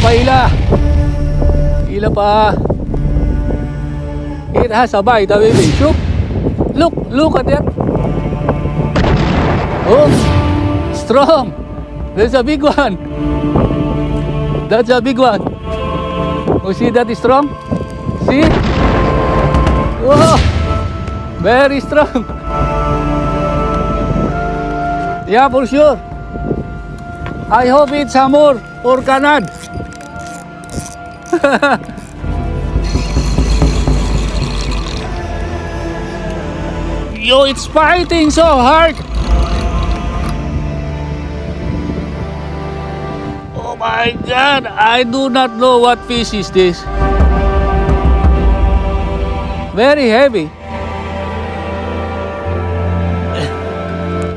Hila. Hila pa. It has a bite, baby. Shoot. Look at that. Oh, strong. There's a big one. That's a big one. You see that is strong? See? Whoa, very strong. Yeah, for sure. I hope it's Amur or Kanad. Yo, it's fighting so hard. Oh my God, I do not know what fish is this. Very heavy.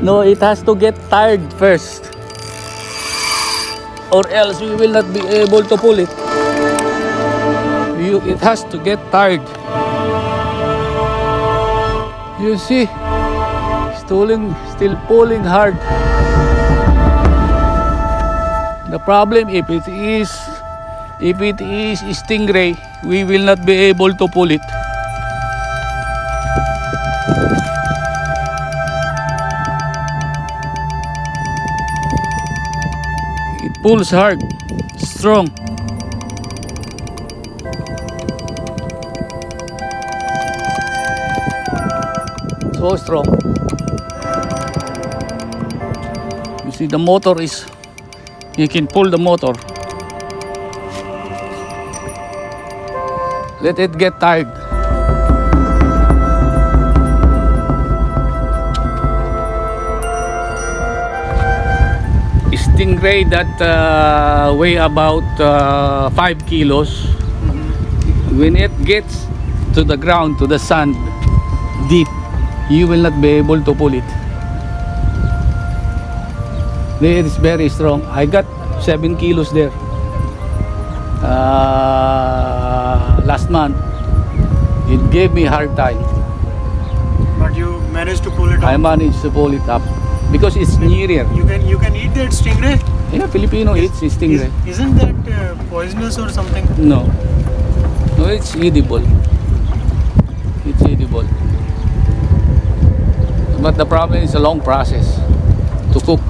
No, it has to get tired first, or else we will not be able to pull it. It has to get tired. You see, still pulling hard. The problem, if it is stingray, we will not be able to pull it. It pulls hard, strong. So strong. You see, the motor is, you can pull the motor. Let it get tired. Stingray that weigh about 5 kilos, when it gets to the ground, to the sand, deep, you will not be able to pull it. It is very strong. I got 7 kilos there last month. It gave me a hard time. But you managed to pull it I up. managed to pull it up because it's nearer. You can eat that stingray. Yeah, Filipino eats stingray. Isn't that poisonous or something? No, it's edible. It's edible. But the problem is a long process to cook,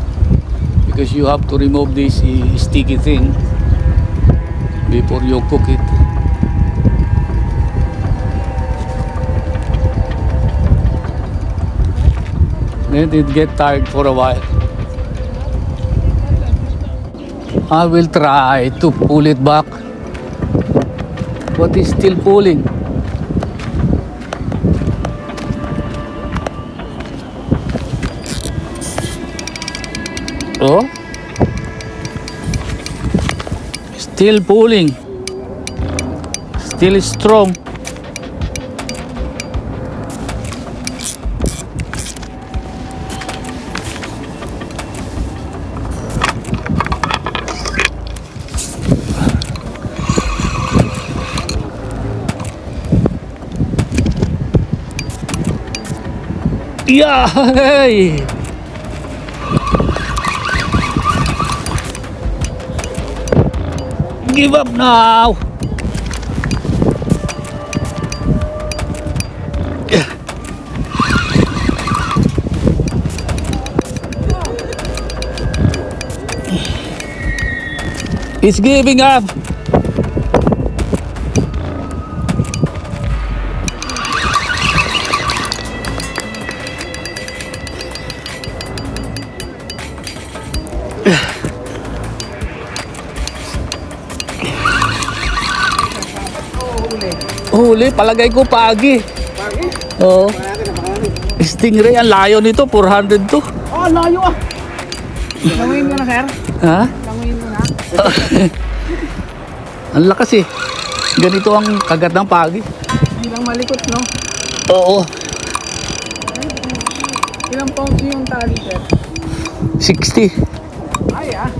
because you have to remove this sticky thing before you cook it. Let it get tired for a while. I will try to pull it back, but it's still pulling. Oh, still pulling, still strong. Yeah, hey. Give up now. It's giving up. Huli, palagay ko pagi. Pagi? Oo. Natin na pangani. Stingray, ang layo nito, 400 to. Oh, layo ah. Languin mo na, sir. Ha? Languin mo na. Ang lakas eh. Ganito ang kagat ng pagi. Hindi lang malikot, no? Oo. Ilang pounds yung tali, sir? 60. Ay, ah.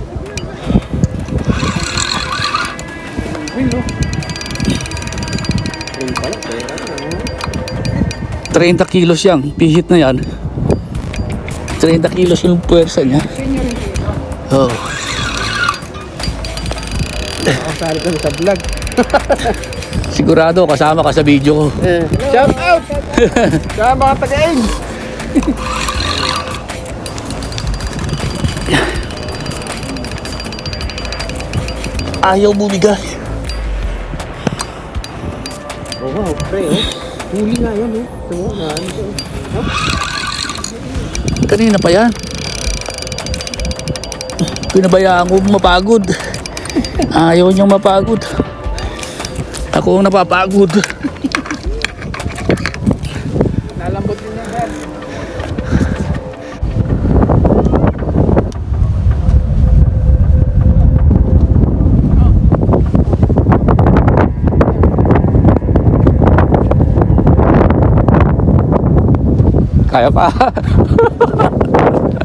Wilo. 30 kilos yan. Pihit na yan. 30 kilos yung puwersa niya. Senior yung dito. Oh. Nakasali kami sa vlog. Sigurado kasama ka sa video ko. Shout out! Sa mga taga-Ains! Ayaw bumigay. Oh, wow, pre, oh. Huli nga yan, oh. Ito mo, na ano to. Oh. Kanina pa yan. Pinabayaan ko mapagod. Ayaw niyang mapagod. Ako ang napapagod. Nalambot din yan, sir. Kaya pa.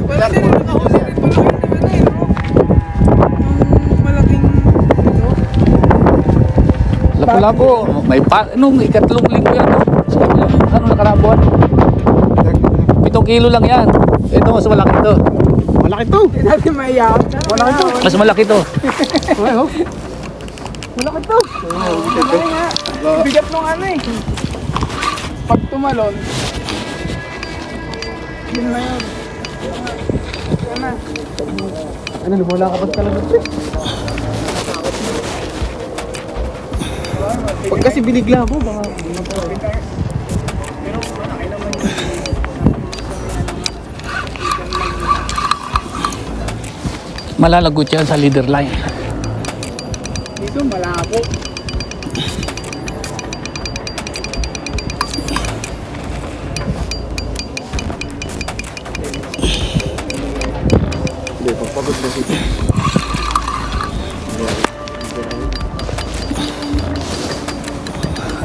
Wala din yung nakahuli rin pala kayo naman eh, no? Yung malaking, no? Lapu-lapu. May nung ikatlong linggo yan. Ano nakarabon? 7 kilo lang yan. Ito mas malaki to. Malaki to! Hindi natin maiyak. Malaki to! Mas malaki to. Ay, oh. Malaki to. Malaki nga. Bigat nung ano eh. Pag tumalon, yun na yun. Yan na. Ano, lumula ka ba't talaga? Pag kasi binigla mo, baka... Malalagot yan sa leader line. Dito malabo. Hindi, pagpagod na siya.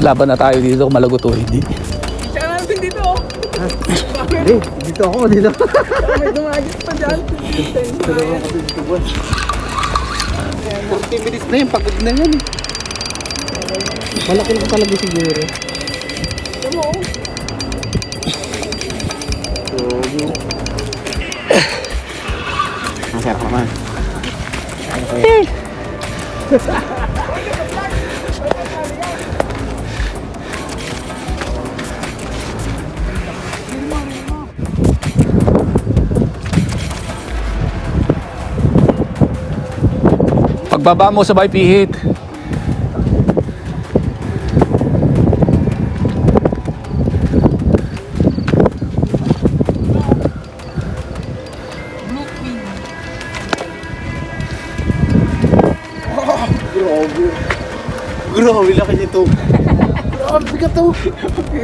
Laban na tayo dito kung malagot o hindi. Tsaka natin dito oh. Bakit? Hindi, dito ako, dito. May dumagit pa dyan. 40 minutes na yun, pagod na yan. Malaki na talaga siguro. Ito mo oh. Masarap naman. Pagbaba mo sabay pihit. Grabe laki nito. Grabe bigat to.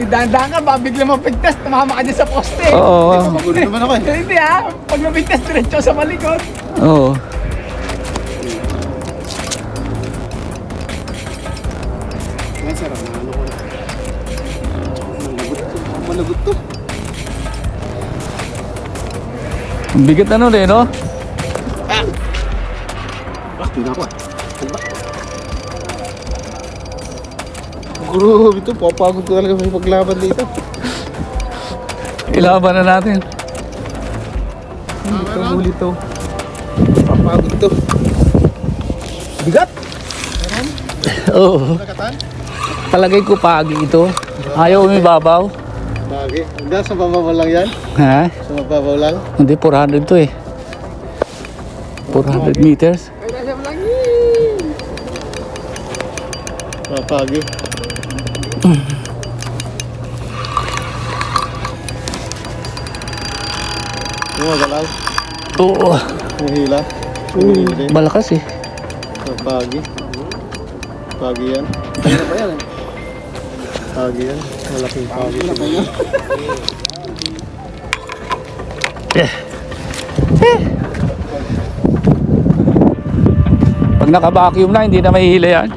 Dahan-dahan ka ba? Bigla mapigtas. Tumama ka dyan sa poste. Oo. Pagod naman ako eh. Hindi ah. Pag mapigtas, diretso sa malikot. Oo. Ang sarap na ano ko na. Malagot to. Ang bigat ano rin, no? Tingnan ko ah. Grabe ito, papagod ko talaga may paglaban dito. Ilaban na natin. Ito, huli to. Papagod to. Bigat! Oo. Nakatan? Palagay ko pagi ito. Ayaw umibabaw. Bagay. Hanggang sa mababaw lang yan? Ha? Sa mababaw lang? Hindi, 400 to eh. 400 meters. Ay, nasa mo lang. Papagi. Yung magalaw. Oo. Yung hila. Malakas eh. Papagi. Pagi yan. Ano ba yan eh? Pagi yan. Malaking pagi. Pag naka-vacuum na, hindi na mahihila yan.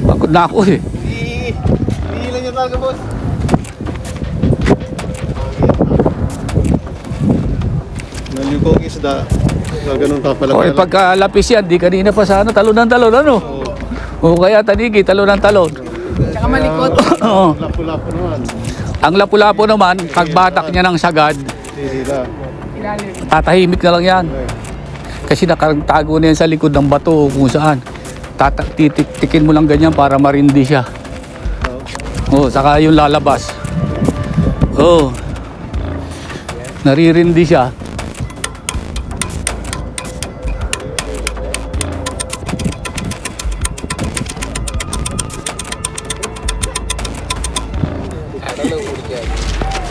Pagod na ako eh. Hihila niya talaga, boss. Nalyukong isda. So, ganun pa pala. O eh, pagkalapis yan, di kanina pa sana talon ng talon, ano? O kaya tanigi, talon ng talon. Tsaka malikot. Oo. Lapu-lapu naman. Ang lapu-lapu naman, pagbatak niya ng sagad, Hihila. Ilalim. Tatahimik na lang yan. Kasi nakatago na yan sa likod ng bato o kung saan. Titik-tikin mo lang ganyan para marindi siya. Oh, saka yung lalabas. Oh. Naririndi siya.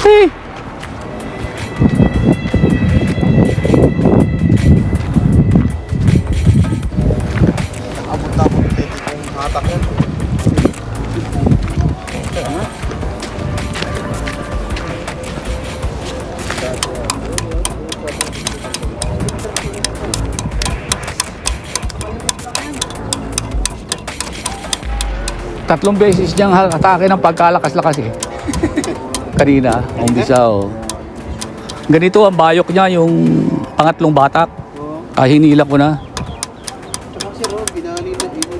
Hey. Abot-abot yung hatak yan. Tatlong beses niyang atake ng pagkalakas-lakas eh. Kanina, umpisa oh. Ganito ang bayok niya, yung pangatlong batak. Hinila ko na. Tsaka si Rob, binali na din.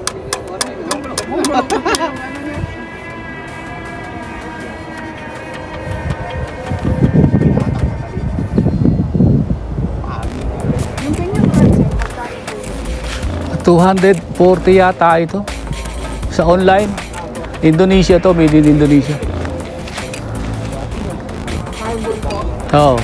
Yung ganyan kasi, magkain po. 240 yata ito. Sa online. Indonesia to, made in Indonesia. Harbor po. Oo.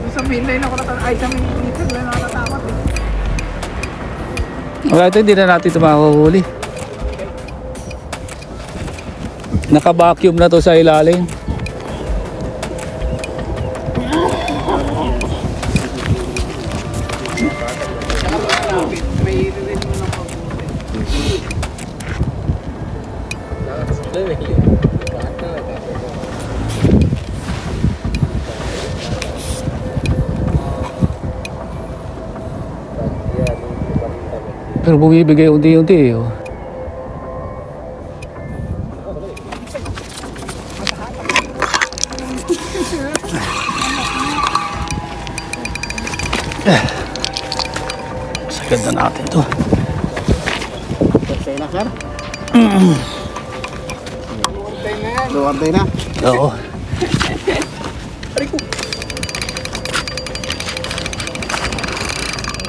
Yung sa mainline ako natatakot. Ay, sa main dito, wala nakatatakot eh. Wala ito, hindi na natin ito makuhuli. Naka-vacuum na to sa ilalim. May rin mo ng pag-uwi. Pero bumibigay unti-unti eh. Oh. Sagad na natin to. Sa'yo na, sir? Urtay na yan. Luwar day na. Oo.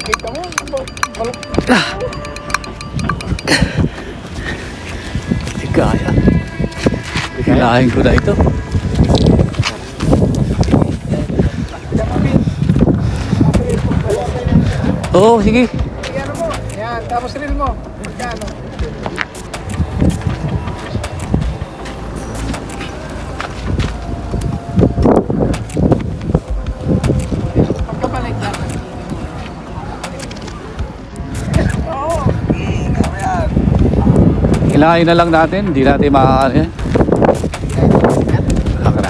Kita mo, balok. Hindi kaya. Hilahin ko na ito. Oo, sige. Ano mo? Yan, tapos reel mo. Magkano? Pagkabalik yan. Oo. Hilahin na lang natin. Hindi natin makakano yan. Haka na.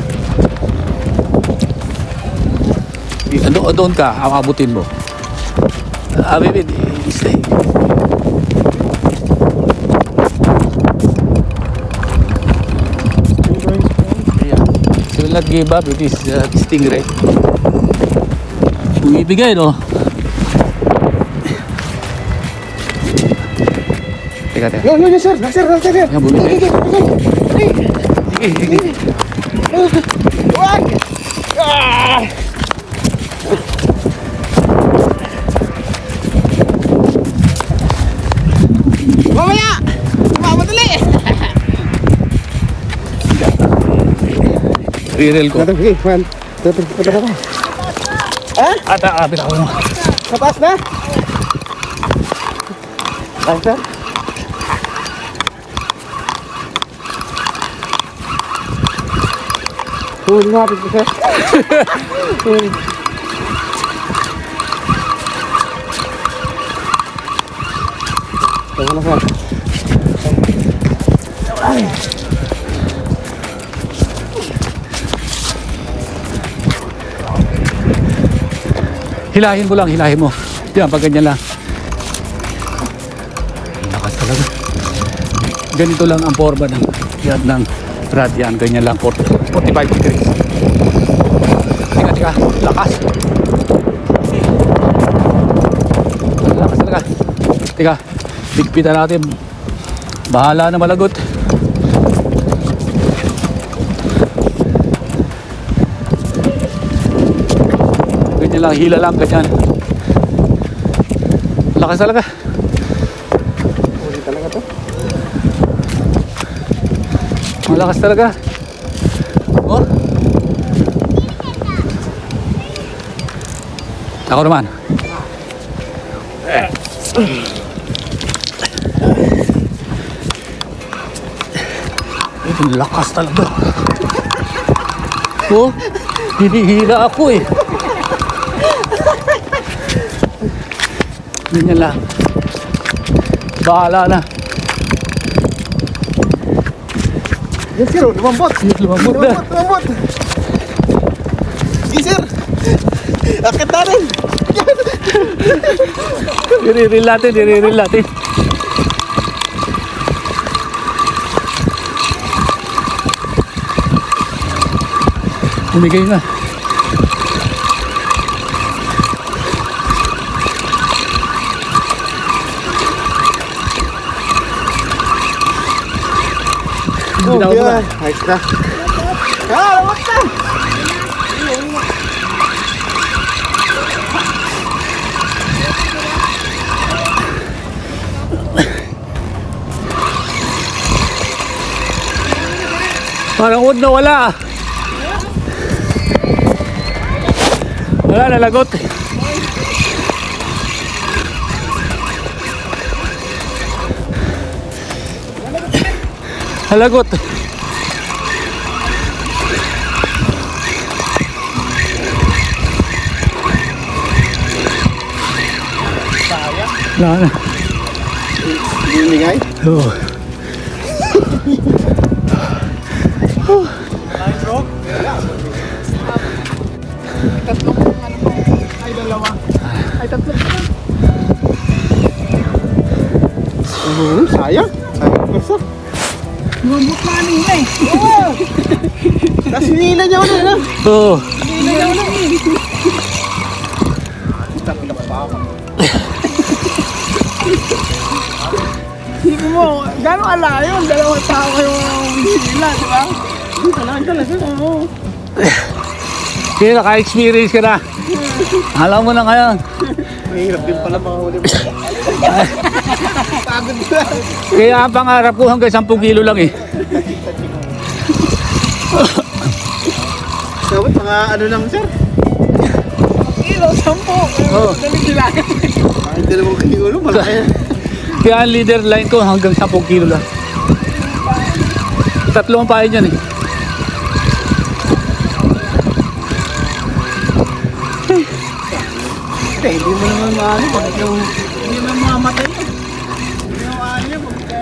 Doon ka, abutin mo. Baby, stay. Yeah. So will not give up with this stingray. Bumibigay, no? Teka. Yun, sir. Sir. Yan, bumibigay. Sige. Wag! Mamaya! Mamadali! Rirel ko. Sige, man. Punta ka. Apit ako mo. Sa taas na? Ay, sir. Huli nga, apit ko, sir. Tama na, sir. Hilahin mo lang, hilahin mo. Yan, pag ganyan lang. Lakas talaga. Ganito lang ang forma ng yan ng rad yan. Ganyan lang, 45 degrees. Tika, lakas. Lakas talaga. Tika, bigpitan natin. Bahala na malagot. lang, hila lang, ganyan. Lakas talaga. Uli talaga to. Malakas talaga. Oh. Ako naman. Ang lakas talaga. Oh, hinihila ako eh. Ganyan lang. Bahala na. Yes, sir. Lumambot. Lumambot na. Lumambot. Yes, sir. Akit na rin. Diriril natin, diriril natin. Tumigay na. Oh, Binaw mo na. yeah. Ayos na. Ah, lumambot na. Parang wood na wala. Wala, nalagot. Nalagot. Wala na. Binigay. Oh. Tatlong ano po. Ay, dalawa. Ay, tatlo. Sayang. Sayang pesa. Lumambot na kanina eh. Tapos hinila niya ulit na. Oh. Hindi na ulit eh. Hindi mo, gano'ng alayo? Dalawang tao yung sila, di ba? Talaga. Oo. Kaya naka-experience ka na. Alam mo na ngayon. Mahirap din pala mga huli mo. Pagod na. Kaya ang pangarap ko hanggang 10 kilo lang eh. Dapat mga ano lang, sir. Kilo, 10. Oo. Dali sila. Ay, 2 kilo. Malaki. Kaya ang leader line ko hanggang 10 kilo lang. Tatlo ang pain yan eh. Hindi mo naman maano. Hindi mo mamatay. Hindi mo maano. Pagka...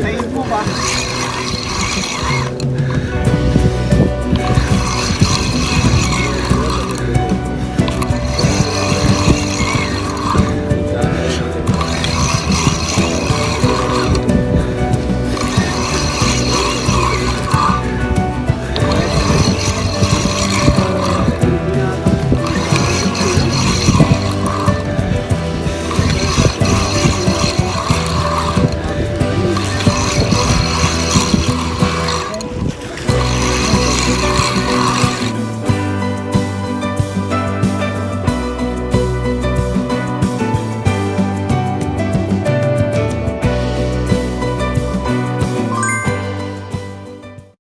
Sa'yo mo ba?